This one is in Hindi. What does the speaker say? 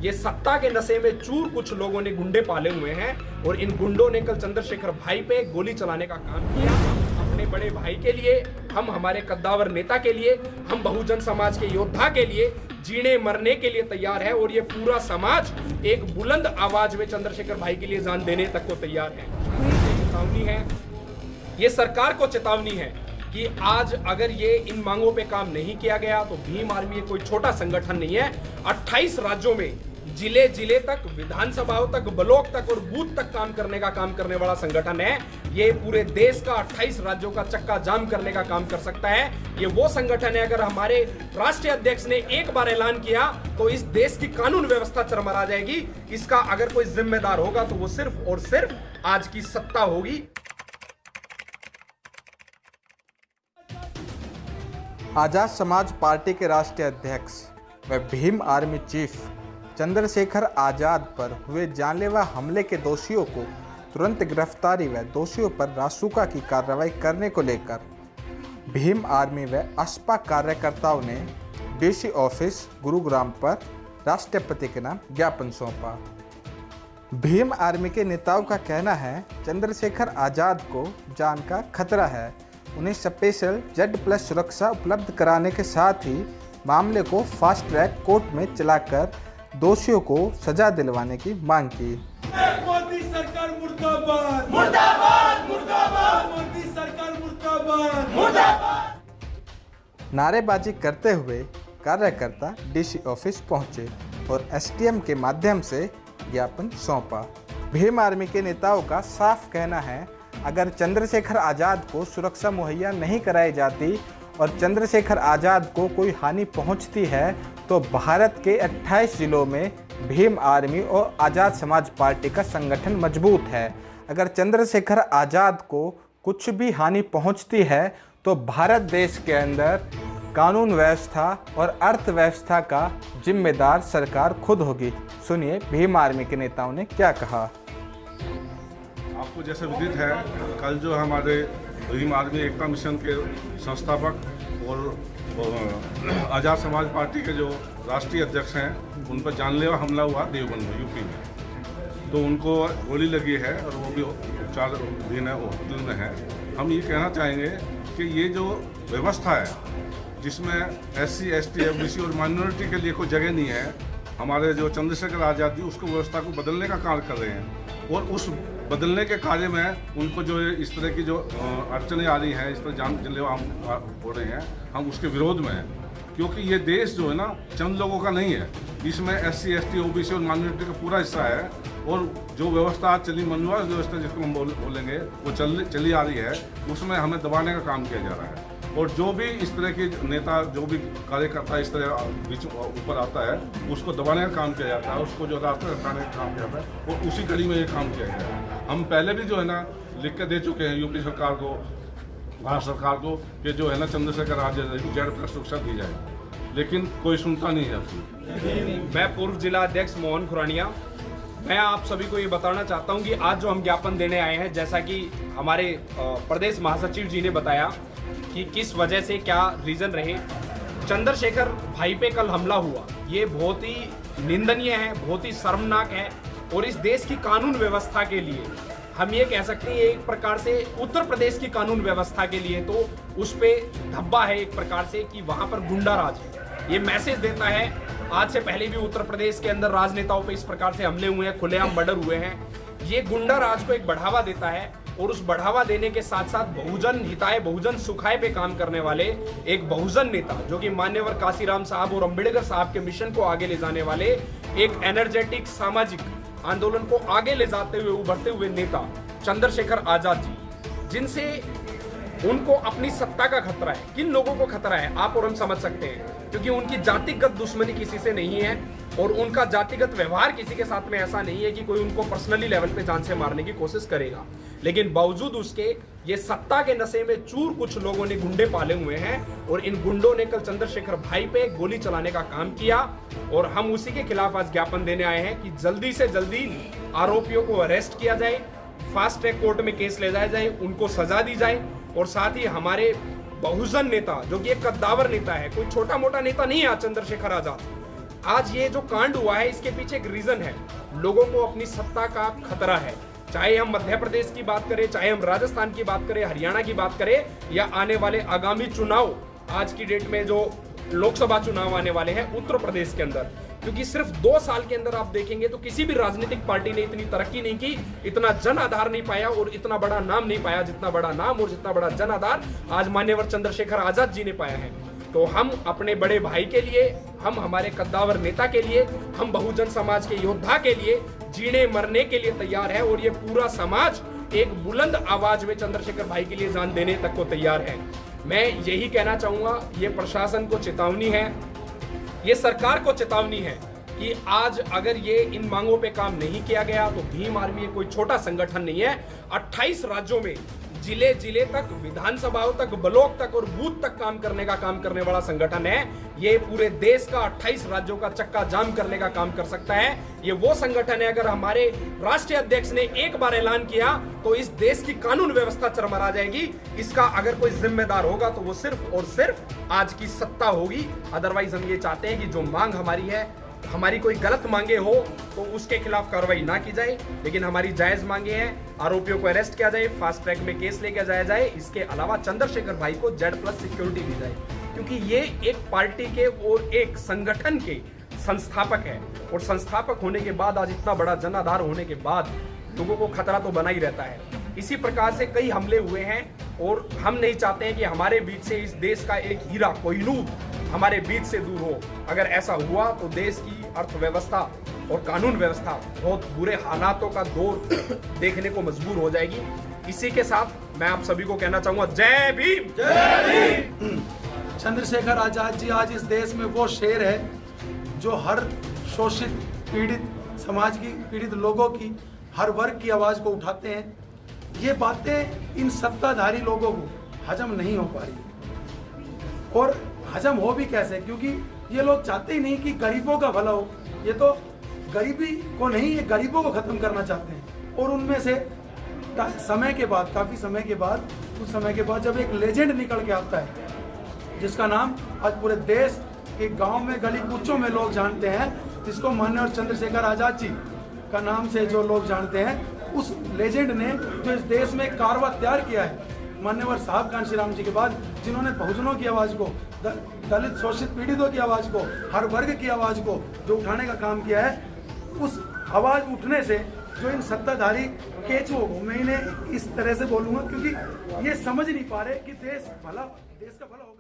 ये सत्ता के नशे में चूर कुछ लोगों ने गुंडे पाले हुए हैं और इन गुंडों ने कल चंद्रशेखर भाई पे गोली चलाने का काम किया। अपने बड़े भाई के लिए, हम हमारे कद्दावर नेता के लिए, हम बहुजन समाज के योद्धा के लिए जीने मरने के लिए तैयार है और ये पूरा समाज एक बुलंद आवाज में चंद्रशेखर भाई के लिए जान देने तक को तैयार है। चेतावनी है, ये सरकार को चेतावनी है कि आज अगर ये इन मांगों पे काम नहीं किया गया तो भीम आर्मी कोई छोटा संगठन नहीं है। 28 राज्यों में जिले जिले तक, विधानसभाओं तक, ब्लॉक तक और बूथ तक काम करने वाला संगठन है। ये पूरे देश का 28 राज्यों का चक्का जाम करने का काम कर सकता है। ये वो संगठन है, अगर हमारे राष्ट्रीय अध्यक्ष ने एक बार ऐलान किया तो इस देश की कानून व्यवस्था चरमरा जाएगी। इसका अगर कोई जिम्मेदार होगा तो वो सिर्फ और सिर्फ आज की सत्ता होगी। आजाद समाज पार्टी के राष्ट्रीय अध्यक्ष व भीम आर्मी चीफ चंद्रशेखर आजाद पर हुए जानलेवा हमले के दोषियों को तुरंत गिरफ्तारी व दोषियों पर रासुका की कार्रवाई करने को लेकर भीम आर्मी व असपा कार्यकर्ताओं ने डीसी ऑफिस गुरुग्राम पर राष्ट्रपति के नाम ज्ञापन सौंपा। भीम आर्मी के नेताओं का कहना है चंद्रशेखर आजाद को जान का खतरा है। उन्हें स्पेशल Z+ सुरक्षा उपलब्ध कराने के साथ ही मामले को फास्ट ट्रैक कोर्ट में चलाकर दोषियों को सजा दिलवाने की मांग की। मोदी सरकार मुर्दाबाद, मुर्दाबाद, मुर्दाबाद, मोदी सरकार मुर्दाबाद, मुर्दाबाद। नारेबाजी करते हुए कार्यकर्ता डीसी ऑफिस पहुंचे और SDM के माध्यम से ज्ञापन सौंपा। भीम आर्मी के नेताओं का साफ कहना है अगर चंद्रशेखर आजाद को सुरक्षा मुहैया नहीं कराई जाती और चंद्रशेखर आजाद को कोई हानि पहुंचती है तो भारत के 28 जिलों में भीम आर्मी और आज़ाद समाज पार्टी का संगठन मजबूत है। अगर चंद्रशेखर आजाद को कुछ भी हानि पहुंचती है तो भारत देश के अंदर कानून व्यवस्था और अर्थव्यवस्था का जिम्मेदार सरकार खुद होगी। सुनिए भीम आर्मी के नेताओं ने क्या कहा। आपको जैसे विदित है, कल जो हमारे भीम आर्मी एकता मिशन के संस्थापक और आज़ाद समाज पार्टी के जो राष्ट्रीय अध्यक्ष हैं उन पर जानलेवा हमला हुआ देवबंद में, यूपी में। तो उनको गोली लगी है और वो भी 4 दिन है हॉस्पिटल में है। हम ये कहना चाहेंगे कि ये जो व्यवस्था है जिसमें SC, ST, FBC और माइनॉरिटी के लिए कोई जगह नहीं है, हमारे जो चंद्रशेखर आजाद जी उसको व्यवस्था को बदलने का कार्य कर रहे हैं और उस बदलने के कार्य में उनको जो इस तरह की जो अड़चनें आ रही हैं, इस तरह जानलेवा हम हो रहे हैं, हम उसके विरोध में हैं। क्योंकि ये देश जो है ना चंद लोगों का नहीं है, इसमें SC, ST, OBC और माइनॉरिटी का पूरा हिस्सा है। और जो व्यवस्था आज चली, मनोवास व्यवस्था जिसको हम बोलेंगे, वो चली आ रही है, उसमें हमें दबाने का काम किया जा रहा है। और जो भी इस तरह के नेता, जो भी कार्यकर्ता इस तरह बीच ऊपर आता है, उसको दबाने का काम किया जाता है, उसको जो रास्ते हटाने का काम किया जाता है और उसी कड़ी में ये काम किया गया है। हम पहले भी जो है ना लिख के दे चुके हैं यूपी सरकार को, भारत सरकार को, कि जो है ना चंद्रशेखर आजाद की Z+ सुरक्षा दी जाए, लेकिन कोई सुनता नहीं है उसकी। मैं पूर्व जिला अध्यक्ष मोहन खुरानिया, मैं आप सभी को ये बताना चाहता हूँ कि आज जो हम ज्ञापन देने आए हैं, जैसा कि हमारे प्रदेश महासचिव जी ने बताया कि किस वजह से क्या रीजन रहे, चंद्रशेखर भाई पे कल हमला हुआ, ये बहुत ही निंदनीय है, बहुत ही शर्मनाक है। और इस देश की कानून व्यवस्था के लिए हम ये कह सकते हैं एक प्रकार से उत्तर प्रदेश की कानून व्यवस्था के लिए तो उस पे धब्बा है एक प्रकार से कि वहां पर गुंडा राज है। ये मैसेज देता है, आज से पहले भी उत्तर प्रदेश के अंदर राजनेताओं पे इस प्रकार से हमले हुए हैं, खुलेआम मर्डर हुए हैं। ये गुंडा राज को एक बढ़ावा देता है और उस बढ़ावा देने के साथ साथ बहुजन हिताय, बहुजन सुखाय पे काम करने वाले एक बहुजन नेता जो कि मान्यवर काशीराम साहब और अम्बेडकर साहब के मिशन को आगे ले जाने वाले एक एनर्जेटिक सामाजिक आंदोलन को आगे ले जाते हुए उभरते हुए नेता चंद्रशेखर आजाद जी, जिनसे उनको अपनी सत्ता का खतरा है। किन लोगों को खतरा है आप और हम समझ सकते हैं, क्योंकि उनकी जातिगत दुश्मनी किसी से नहीं है और उनका जातिगत व्यवहार किसी के साथ में ऐसा नहीं है कि कोई उनको पर्सनली लेवल पे जान से मारने की कोशिश करेगा। लेकिन बावजूद उसके ये सत्ता के नशे में चूर कुछ लोगों ने गुंडे पाले हुए हैं और इन गुंडों ने कल चंद्रशेखर भाई पे गोली चलाने का काम किया और हम उसी के खिलाफ आज ज्ञापन देने आए हैं कि जल्दी से जल्दी आरोपियों को अरेस्ट किया जाए, फास्ट ट्रैक कोर्ट में केस ले जाया जाए, उनको सजा दी जाए और साथ ही हमारे बहुजन नेता जो कि एक कद्दावर नेता है, कोई छोटा मोटा नेता नहीं है चंद्रशेखर आजाद, आज ये जो कांड हुआ है इसके पीछे एक रीजन है, लोगों को अपनी सत्ता का खतरा है। चाहे हम मध्य प्रदेश की बात करें, चाहे हम राजस्थान की बात करें, हरियाणा की बात करें, या आने वाले आगामी चुनाव, आज की डेट में जो लोकसभा चुनाव आने वाले हैं उत्तर प्रदेश के अंदर, क्योंकि सिर्फ 2 साल के अंदर आप देखेंगे तो किसी भी राजनीतिक पार्टी ने इतनी तरक्की नहीं की, इतना जन आधार नहीं पाया और इतना बड़ा नाम नहीं पाया जितना बड़ा नाम और जितना बड़ा जन आधार आज मान्यवर चंद्रशेखर आजाद जी ने पाया है। तो हम अपने बड़े भाई के लिए, हम हमारे कद्दावर नेता के लिए, हम बहुजन समाज के योद्धा के लिए जीने मरने के लिए तैयार है, और ये पूरा समाज एक बुलंद आवाज में चंद्रशेखर भाई के लिए जान देने तक को तैयार है। मैं यही कहना चाहूंगा, ये प्रशासन को चेतावनी है, ये सरकार को चेतावनी है कि आज अगर ये इन मांगों पे काम नहीं किया गया तो भीम आर्मी कोई छोटा संगठन नहीं है। 28 राज्यों में जिले जिले तक, विधानसभाओं तक, ब्लॉक तक और बूथ तक काम करने वाला संगठन है। ये पूरे देश का 28 राज्यों का चक्का जाम करने का काम कर सकता है। ये वो संगठन है, अगर हमारे राष्ट्रीय अध्यक्ष ने एक बार ऐलान किया तो इस देश की कानून व्यवस्था चरमरा जाएगी। इसका अगर कोई जिम्मेदार होगा तो वो सिर्फ और सिर्फ आज की सत्ता होगी। अदरवाइज हम ये चाहते हैं कि जो मांग हमारी है, हमारी कोई गलत मांगे हो तो उसके खिलाफ कार्रवाई ना की जाए, लेकिन हमारी जायज मांगे हैं, आरोपियों को अरेस्ट किया जाए, फास्ट ट्रैक में केस लेके जाया जाए। इसके अलावा चंद्रशेखर भाई को Z+ सिक्योरिटी दी जाए, क्योंकि ये एक पार्टी के और एक संगठन के संस्थापक है, और संस्थापक होने के बाद आज इतना बड़ा जनाधार होने के बाद लोगों को खतरा तो बना ही रहता है। इसी प्रकार से कई हमले हुए हैं, और हम नहीं चाहते हैं कि हमारे बीच से इस देश का एक हीरा कोहिनूर हमारे बीच से दूर हो। अगर ऐसा हुआ तो देश की अर्थव्यवस्था और कानून व्यवस्था बहुत बुरे हालातों का दौर देखने को मजबूर हो जाएगी। इसी के साथ मैं आप सभी को कहना चाहूंगा, जय भीम, जय भीम। चंद्रशेखर आजाद जी आज इस देश में वो शेर है जो हर शोषित, पीड़ित समाज की, पीड़ित लोगों की, हर वर्ग की आवाज को उठाते हैं। ये बातें इन सत्ताधारी लोगों को हजम नहीं हो पा रही, और हजम हो भी कैसे, क्योंकि ये लोग चाहते ही नहीं कि गरीबों का भला हो। ये तो गरीबी को नहीं, ये गरीबों को खत्म करना चाहते हैं। और उनमें से समय के बाद, काफी समय के बाद, कुछ समय के बाद जब एक लेजेंड निकल के आता है जिसका नाम आज पूरे देश के गांव में, गली कूचों में लोग जानते हैं, जिसको माननीय चंद्रशेखर आजाद जी का नाम से जो लोग जानते हैं, उस लेजेंड ने जो इस देश में कारवा तैयार किया है, मान्यवर साहब कांशीराम जी के बाद, जिन्होंने बहुजनों की आवाज को, दलित शोषित पीड़ितों की आवाज को, हर वर्ग की आवाज को जो उठाने का काम किया है, उस आवाज उठने से जो इन सत्ताधारी केचुओं को, मैं इन्हें इस तरह से बोलूंगा क्योंकि ये समझ नहीं पा रहे कि देश का भला होगा।